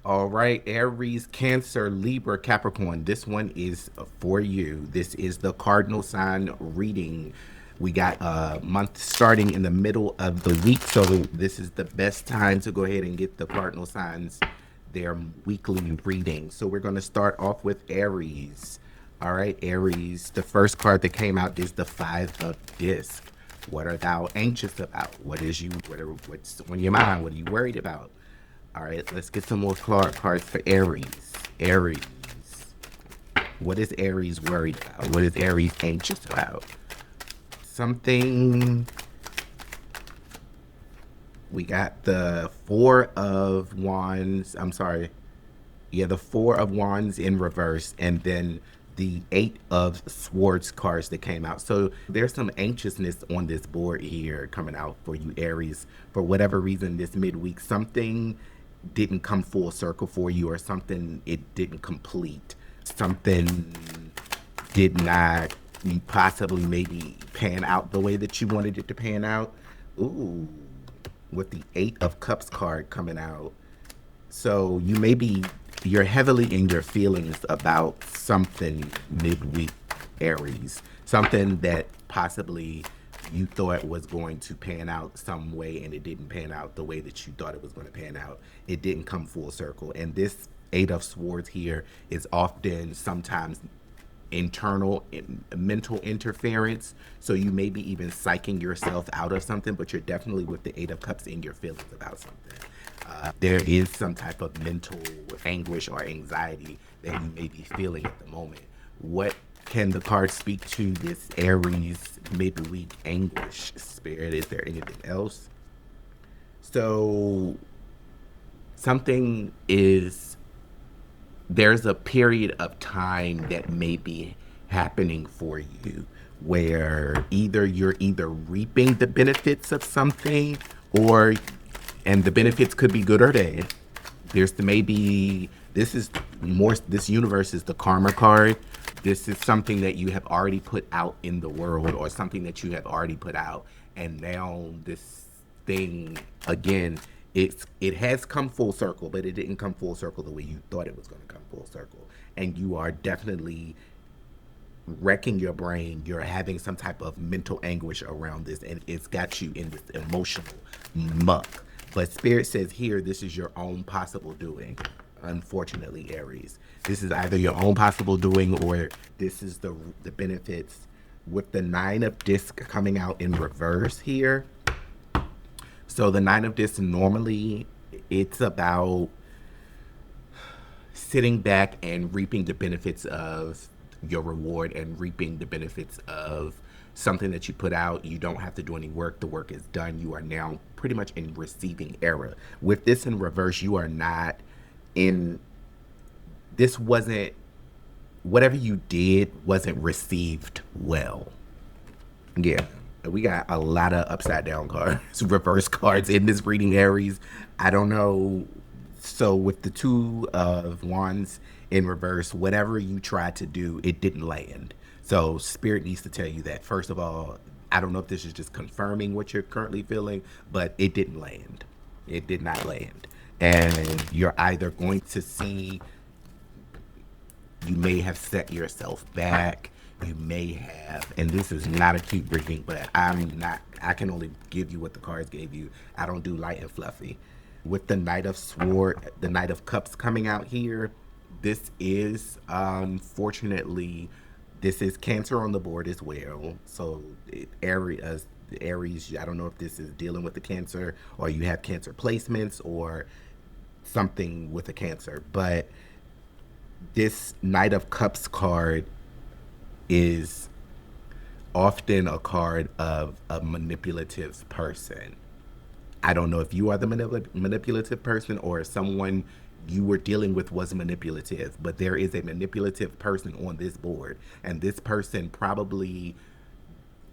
All right, Aries, Cancer, Libra, Capricorn. This one is for you. This is the cardinal sign reading. We got a month starting in the middle of the week, so this is the best time to go ahead and get the cardinal signs their weekly reading. So we're going to start off with Aries. All right, Aries. The first card that came out is the Five of Disc. What are thou anxious about? What's on your mind? What are you worried about? All right, let's get some more cards for Aries. Aries. What is Aries worried about? What is Aries anxious about? Something. We got the Four of Wands. I'm sorry. Yeah, the Four of Wands in reverse, and then the Eight of Swords cards that came out. So there's some anxiousness on this board here coming out for you, Aries. For whatever reason, this midweek, something didn't come full circle for you, or something it didn't complete. Something did not possibly maybe pan out the way that you wanted it to pan out. Ooh, with the Eight of Cups card coming out. So you're heavily in your feelings about something midweek, Aries. Something that possibly you thought was going to pan out some way, and it didn't pan out the way that you thought it was going to pan out. It didn't come full circle. And this Eight of Swords here is often sometimes internal mental interference. So you may be even psyching yourself out of something, but you're definitely with the Eight of Cups in your feelings about something. There is some type of mental anguish or anxiety that you may be feeling at the moment. What can the card speak to this Aries midweek anguish, Spirit? Is there anything else? So something is there's a period of time that may be happening for you where you're reaping the benefits of something, or and the benefits could be good or bad. There's the maybe this universe is the karma card. This is something that you have already put out in the world, or something that you have already put out, and now this thing again, it has come full circle, but it didn't come full circle the way you thought it was going to come full circle. And you are definitely wrecking your brain. You're having some type of mental anguish around this, and it's got you in this emotional muck. But Spirit says here, this is your own possible doing. Unfortunately, Aries, this is either your own possible doing, or this is the benefits with the Nine of Disc coming out in reverse here. So the Nine of Discs, normally it's about sitting back and reaping the benefits of your reward, and reaping the benefits of something that you put out. You don't have to do any work. The work is done. You are now pretty much in receiving era. With this in reverse, you are not in, this wasn't, whatever you did wasn't received well. Yeah, we got a lot of upside down cards, reverse cards in this reading, Aries. I don't know. So with the Two of Wands in reverse, whatever you tried to do, it didn't land. So Spirit needs to tell you that. First of all, I don't know if this is just confirming what you're currently feeling, but it didn't land. It did not land. And you're either going to see, you may have set yourself back. You may have, and this is not a cute reading, but I can only give you what the cards gave you. I don't do light and fluffy. With the the Knight of Cups coming out here, this is, unfortunately, this is Cancer on the board as well. So Aries, I don't know if this is dealing with the Cancer, or you have Cancer placements, or something with a Cancer, but this Knight of Cups card is often a card of a manipulative person. I don't know if you are the manipulative person, or someone you were dealing with was manipulative, but there is a manipulative person on this board, and this person probably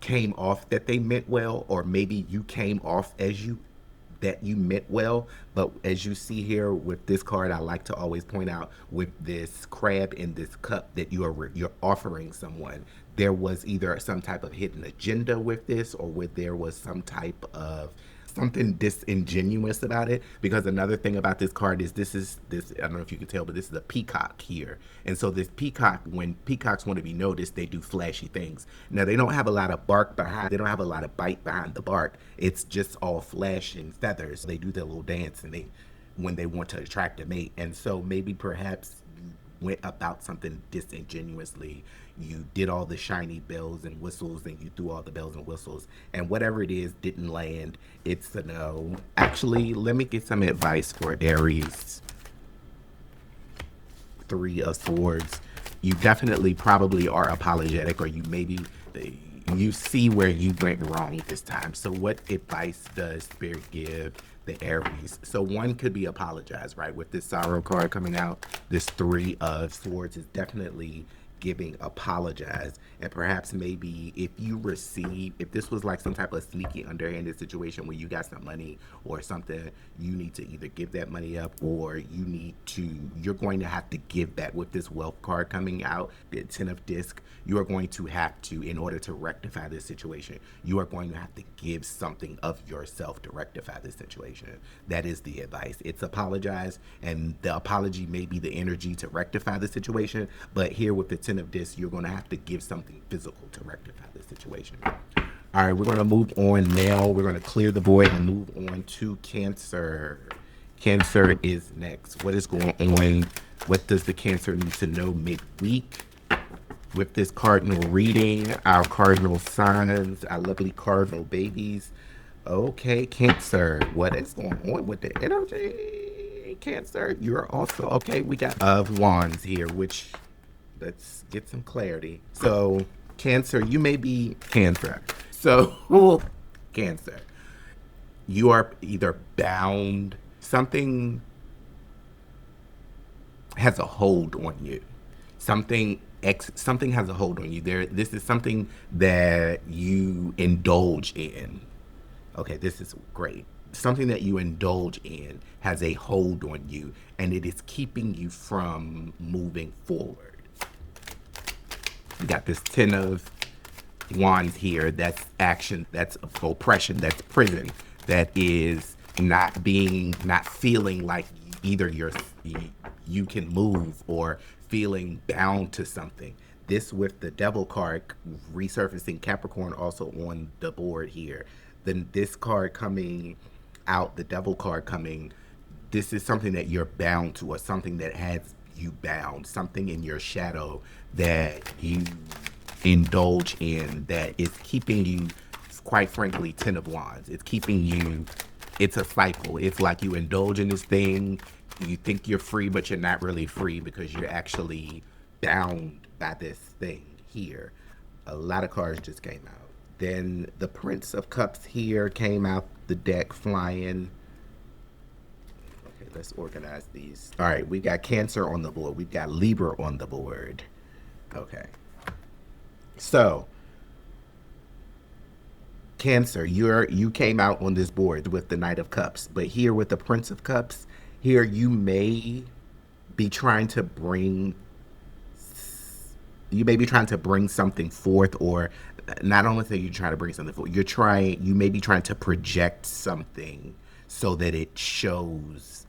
came off that they meant well, or maybe you came off as you meant well. But as you see here with this card, I like to always point out, with this crab in this cup that you're offering someone, there was either some type of hidden agenda with this, or there was some type of something disingenuous about it, because another thing about this card is this I don't know if you can tell, but this is a peacock here. And so this peacock, when peacocks want to be noticed, they do flashy things. Now they don't have a lot of bark behind, they don't have a lot of bite behind the bark. It's just all flash and feathers. They do their little dance and they when they want to attract a mate. And so maybe perhaps went about something disingenuously. You did all the shiny bells and whistles and you threw all the bells and whistles, and whatever it is didn't land. It's a no. Actually, let me get some advice for Aries. Three of Swords. You definitely probably are apologetic, or you maybe you see where you went wrong this time. So what advice does Spirit give the Aries? So one could be apologize, right? With this Sorrow card coming out, this Three of Swords is definitely giving apologize. And perhaps maybe if you receive, if this was like some type of sneaky underhanded situation where you got some money or something, you need to either give that money up, or you're going to have to give that. With this Wealth card coming out, the Ten of Disc, you are going to have to, in order to rectify this situation, you are going to have to give something of yourself to rectify this situation. That is the advice. It's apologize, and the apology may be the energy to rectify the situation, but here with the Ten of Disc, you're going to have to give something physical to rectify the situation. All right, we're going to move on now. We're going to clear the void and move on to Cancer. Cancer is next. What is going on? What does the Cancer need to know midweek? With this Cardinal reading, our Cardinal signs, our lovely Cardinal babies. Okay, Cancer, what is going on with the energy? Cancer, you're also, okay, we got of Wands here, which, let's get some clarity. So, Cancer, you may be Cancer. So, Cancer, you are either bound, something has a hold on you. Something has a hold on you. This is something that you indulge in. Okay, this is great. Something that you indulge in has a hold on you, and it is keeping you from moving forward. You got this Ten of Wands here. That's action, that's oppression, that's prison, that is not feeling like either you can move, or feeling bound to something. This with the Devil card resurfacing Capricorn also on the board here. Then this card coming out, the Devil card coming, this is something that you're bound to, or something that has you bound, something in your shadow that you indulge in that is keeping you, quite frankly, Ten of Wands. It's keeping you, it's a cycle. It's like you indulge in this thing, you think you're free, but you're not really free because you're actually bound by this thing here. A lot of cards just came out. Then the Prince of Cups here came out the deck flying. Okay, let's organize these. All right, we got Cancer on the board. We've got Libra on the board. Okay. So, Cancer, you came out on this board with the Knight of Cups, but here with the Prince of Cups, here you may be trying to bring something forth, or not only that you try to bring something forth, you may be trying to project something so that it shows,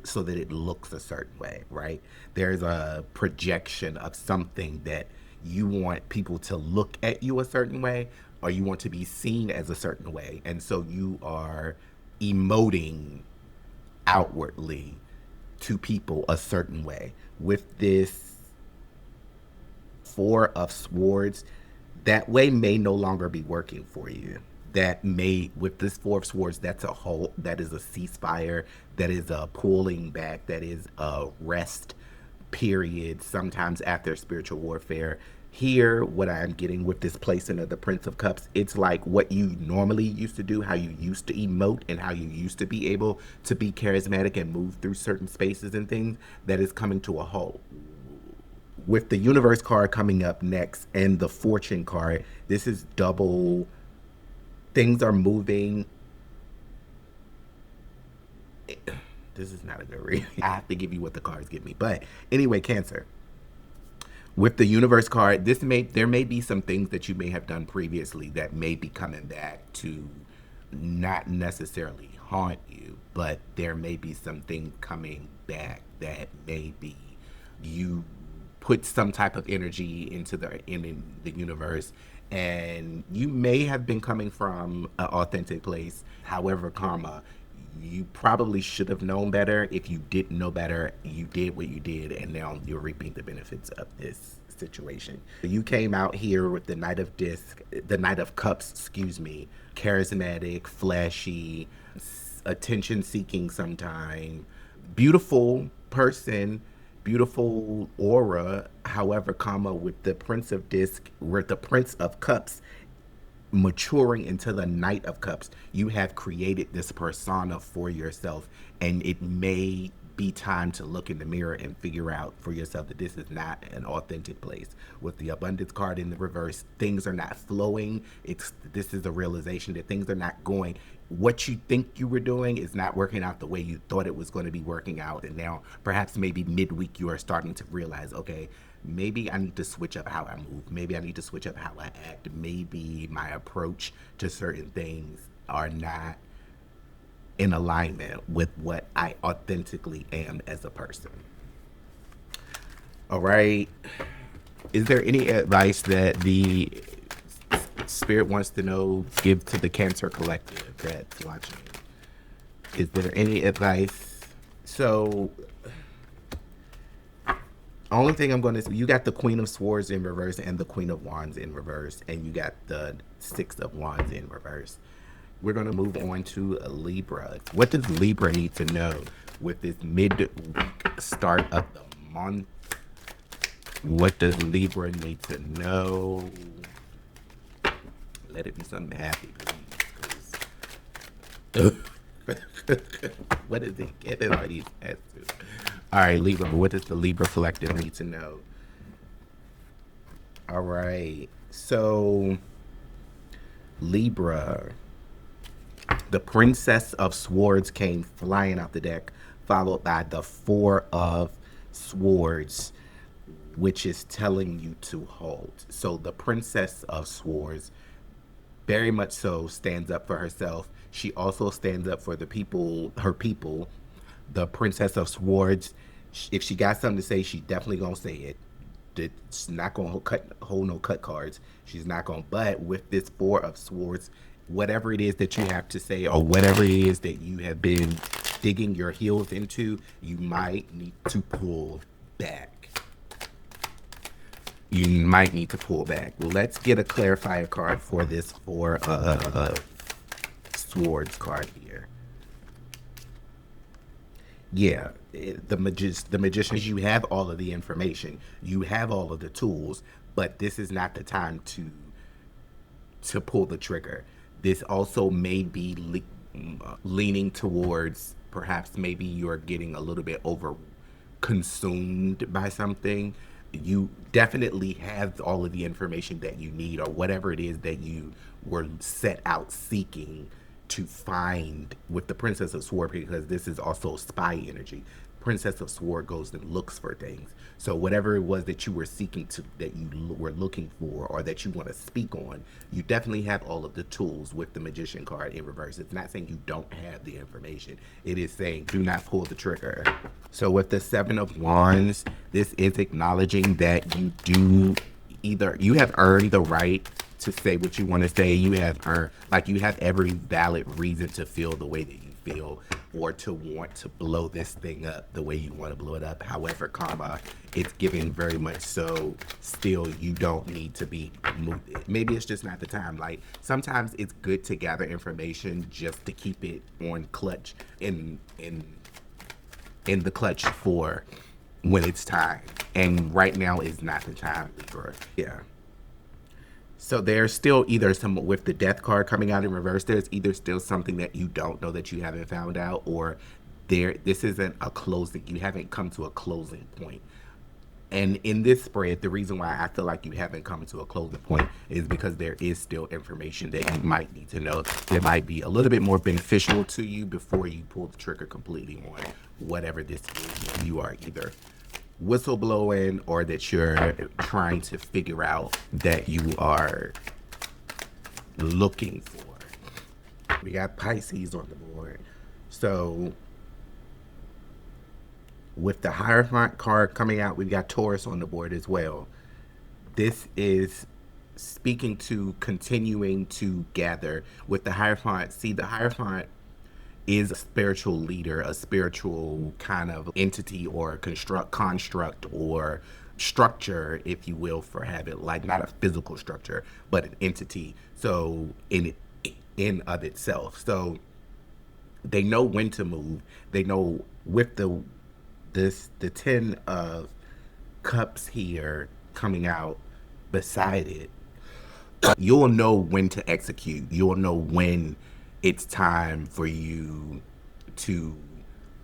so that it looks a certain way, right? There's a projection of something that you want people to look at you a certain way, or you want to be seen as a certain way. And so you are emoting outwardly to people a certain way. With this Four of Swords, that way may no longer be working for you. With this Four of Swords, that's a halt, that is a ceasefire, that is a pulling back, that is a rest period, sometimes after spiritual warfare. Here, what I'm getting with this placement of the Prince of Cups, it's like what you normally used to do, how you used to emote, and how you used to be able to be charismatic and move through certain spaces and things, that is coming to a halt. With the Universe card coming up next and the Fortune card, this is double. Things are moving. This is not a good read. I have to give you what the cards give me. But anyway, Cancer. With the Universe card, there may be some things that you may have done previously that may be coming back to not necessarily haunt you, but there may be something coming back that maybe you put some type of energy into in the universe, and you may have been coming from an authentic place. However, karma, you probably should have known better. If you didn't know better, you did what you did, and now you're reaping the benefits of this situation. You came out here with the Knight of Cups, excuse me, charismatic, flashy, attention seeking sometime, beautiful person, beautiful aura. However, comma, with the Prince of Cups maturing into the Knight of Cups, you have created this persona for yourself, and it may be time to look in the mirror and figure out for yourself that this is not an authentic place. With the abundance card in the reverse, things are not flowing. This is a realization that things are not going. What you think you were doing is not working out the way you thought it was going to be working out, and now perhaps maybe midweek you are starting to realize, okay, maybe I need to switch up how I move. Maybe I need to switch up how I act. Maybe my approach to certain things are not in alignment with what I authentically am as a person. All right. Is there any advice that the spirit wants to know, give to the Cancer Collective that's watching? Is there any advice? So, only thing I'm going to say, you got the Queen of Swords in reverse and the Queen of Wands in reverse, and you got the Six of Wands in reverse. We're going to move on to Libra. What does Libra need to know with this midweek start of the month? What does Libra need to know? Let it be something happy, please. What is it getting all these answers? All right, Libra, what does the Libra Collective need to know? All right, so Libra, the Princess of Swords came flying out the deck, followed by the Four of Swords, which is telling you to halt. So the Princess of Swords very much so stands up for herself. She also stands up for the people, her people. The Princess of Swords, if she got something to say, she definitely gonna say it. She's not gonna hold no cut cards. She's not gonna. But with this Four of Swords, whatever it is that you have to say, or whatever it is that you have been digging your heels into, you might need to pull back. You might need to pull back. Let's get a clarifier card for this Four of Swords card here. Yeah, the magician, you have all of the information, you have all of the tools, but this is not the time to pull the trigger. This also may be leaning towards, perhaps maybe you're getting a little bit over consumed by something. You definitely have all of the information that you need, or whatever it is that you were set out seeking to find with the Princess of Sword, because this is also spy energy. Princess of Sword goes and looks for things. So whatever it was that you were seeking to, that you were looking for, or that you want to speak on, you definitely have all of the tools with the Magician card in reverse. It's not saying you don't have the information. It is saying do not pull the trigger. So with the Seven of Wands, this is acknowledging that you have earned the right to say what you want to say. You have earned, like, you have every valid reason to feel the way that you feel, or to want to blow this thing up the way you want to blow it up. However, karma, it's giving very much so still you don't need to be moved. Maybe it's just not the time. Like, sometimes it's good to gather information just to keep it on clutch, in the clutch for when it's time. And right now is not the time, Libra. Yeah. So there's still either some, with the Death card coming out in reverse, there's either still something that you don't know that you haven't found out, or this isn't a closing. You haven't come to a closing point. And in this spread, the reason why I feel like you haven't come to a closing point is because there is still information that you might need to know that might be a little bit more beneficial to you before you pull the trigger completely on whatever this is you are either whistleblowing, or that you're trying to figure out that you are looking for. We got Pisces on the board. So with the Hierophant card coming out, we've got Taurus on the board as well. This is speaking to continuing to gather with the Hierophant. See, the Hierophant is a spiritual leader, a spiritual kind of entity or construct or structure, if you will, for habit, like not a physical structure, but an entity. So in of itself. So they know when to move. They know with the 10 of cups here coming out beside it, you'll know when to execute. You'll know when it's time for you to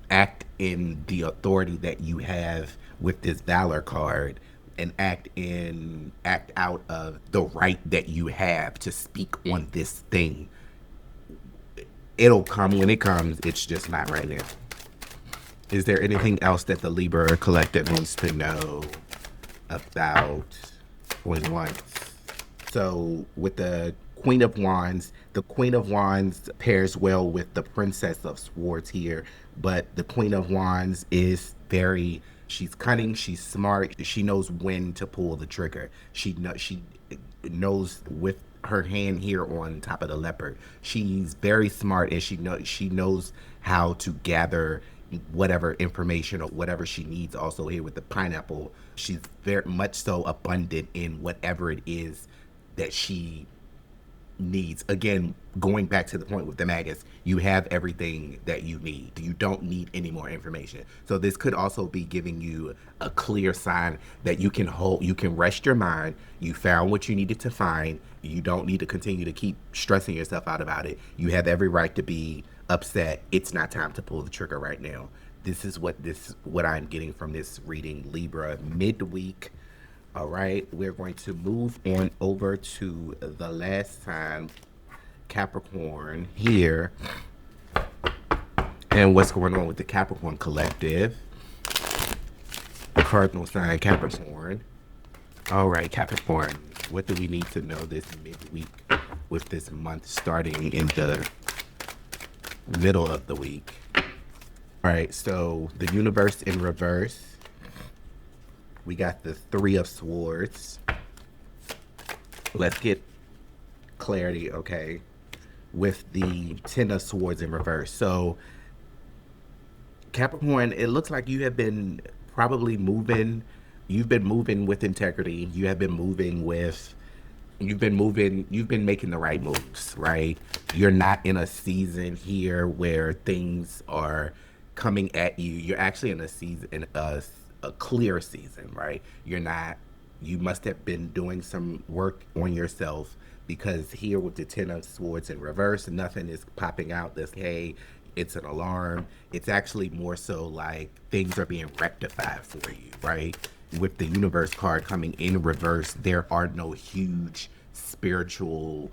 act in the authority that you have with this Valor card and act out of the right that you have to speak on this thing. It'll come when it comes. It's just not right now. Is there anything else that the Libra collective needs to know about going once? So with the Queen of Wands, the Queen of Wands pairs well with the Princess of Swords here, but the Queen of Wands is she's cunning, she's smart, she knows when to pull the trigger. She knows with her hand here on top of the leopard. She's very smart, and she knows how to gather whatever information or whatever she needs. Also here with the pineapple, she's very much so abundant in whatever it is that she needs. Again, going back to the point with the maggots, you have everything that you need. You don't need any more information. So this could also be giving you a clear sign that you can rest your mind. You found what you needed to find. You don't need to continue to keep stressing yourself out about it. You have every right to be upset. It's not time to pull the trigger right now. This is what I'm getting from this reading, Libra midweek. All right, we're going to move on over to the last time, Capricorn here. And what's going on with the Capricorn collective? Cardinal sign Capricorn. All right, Capricorn, what do we need to know this midweek with this month starting in the middle of the week? All right, so the universe in reverse. We got the 3 of Swords. Let's get clarity, okay, with the 10 of Swords in reverse. So, Capricorn, it looks like you have been probably moving. You've been moving with integrity. You've been making the right moves, right? You're not in a season here where things are coming at you. You're actually in a season, a clear season, right? You must have been doing some work on yourself, because here with the 10 of Swords in reverse, nothing is popping out that's, hey, it's an alarm. It's actually more so like things are being rectified for you, right? With the universe card coming in reverse, there are no huge spiritual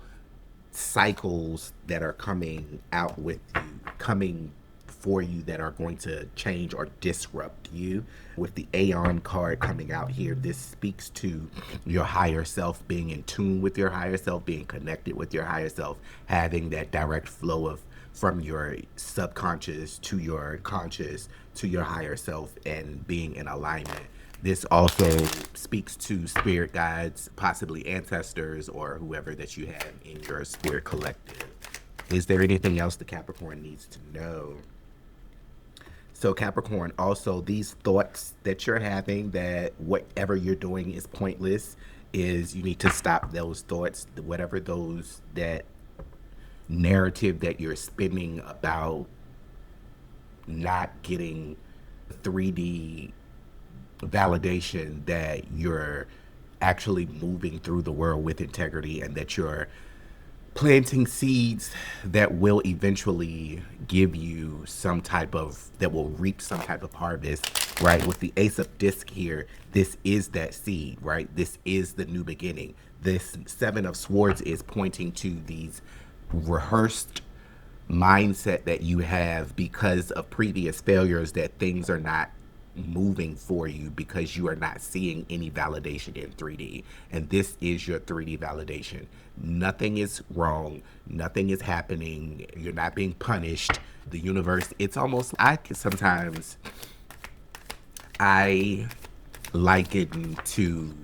cycles that are coming out with you, coming for you, that are going to change or disrupt you. With the Aeon card coming out here, this speaks to your higher self, being in tune with your higher self, being connected with your higher self, having that direct flow of from your subconscious to your conscious to your higher self, and being in alignment. This also speaks to spirit guides, possibly ancestors, or whoever that you have in your spirit collective. Is there anything else the Capricorn needs to know? So Capricorn, also these thoughts that you're having that whatever you're doing is pointless, is you need to stop those thoughts, whatever that narrative that you're spinning about not getting 3D validation that you're actually moving through the world with integrity, and that you're planting seeds that will eventually give you that will reap some type of harvest, right? With the Ace of Disc here, this is that seed, right? This is the new beginning. This 7 of Swords is pointing to these rehearsed mindset that you have because of previous failures, that things are not moving for you because you are not seeing any validation in 3D. And this is your 3D validation. Nothing is wrong. Nothing is happening. You're not being punished. The universe, it's almost, I can sometimes, I liken to,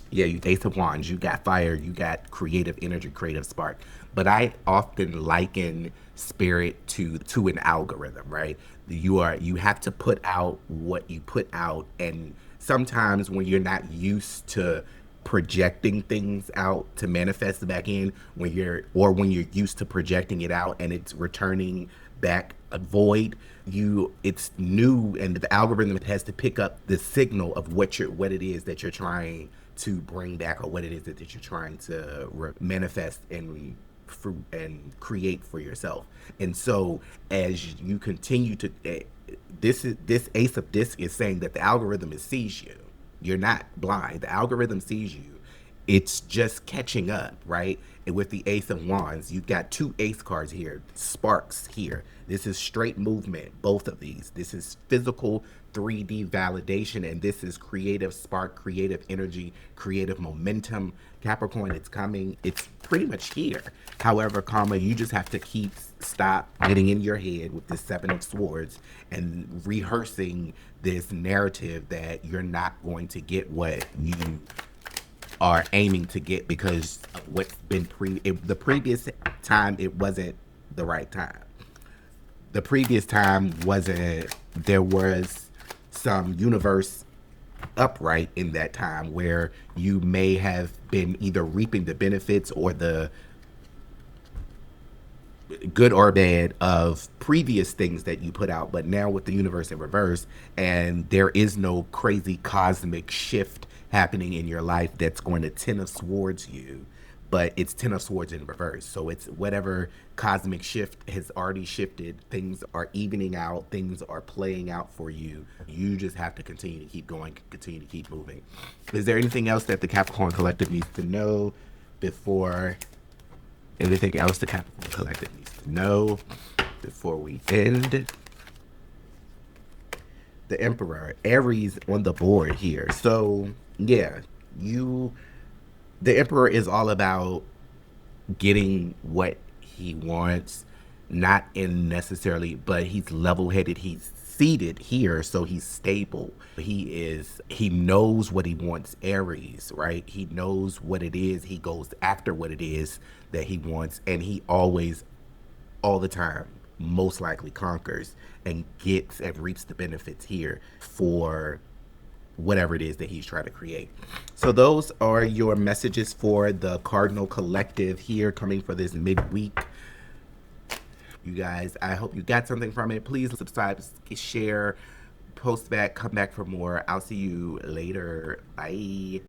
yeah, you Ace of Wands, you got fire, you got creative energy, creative spark. But I often liken spirit to an algorithm, right? You have to put out what you put out, and sometimes when you're not used to projecting things out to manifest back in, when you're used to projecting it out and it's returning back a void, it's new, and the algorithm has to pick up the signal of what it is that you're trying to bring back, or what it is that you're trying to manifest and create for yourself. And so as you continue to this ace of disc is saying that the algorithm sees you. You're not blind. The algorithm sees you. It's just catching up, right? And with the Ace of Wands, you've got two ace cards here, sparks here. This is straight movement, both of these. This is physical 3D validation, and this is creative spark, creative energy, creative momentum. Capricorn, it's coming. It's pretty much here. However, karma, you just have to stop getting in your head with the Seven of Swords and rehearsing this narrative that you're not going to get what you are aiming to get because of what's been the previous time. It wasn't the right time. The previous time wasn't, there was some universe upright in that time where you may have been either reaping the benefits or the good or bad of previous things that you put out. But now with the universe in reverse, and there is no crazy cosmic shift happening in your life that's going to Ten of Swords you, but it's Ten of Swords in reverse. So it's whatever cosmic shift has already shifted. Things are evening out. Things are playing out for you. You just have to continue to keep going, continue to keep moving. Is there anything else that the Capricorn Collective needs to know before, anything else the Capricorn Collective needs to know before we end? The Emperor, Aries on the board here. So yeah, the Emperor is all about getting what he wants, not in necessarily, but he's level-headed. He's seated here, so he's stable. He knows what he wants, Aries, right? He knows what it is. He goes after what it is that he wants, and he always, all the time, most likely conquers and gets and reaps the benefits here for whatever it is that he's trying to create. So those are your messages for the Cardinal Collective here, coming for this midweek. You guys, I hope you got something from it. Please subscribe, share, post back, come back for more. I'll see you later. Bye.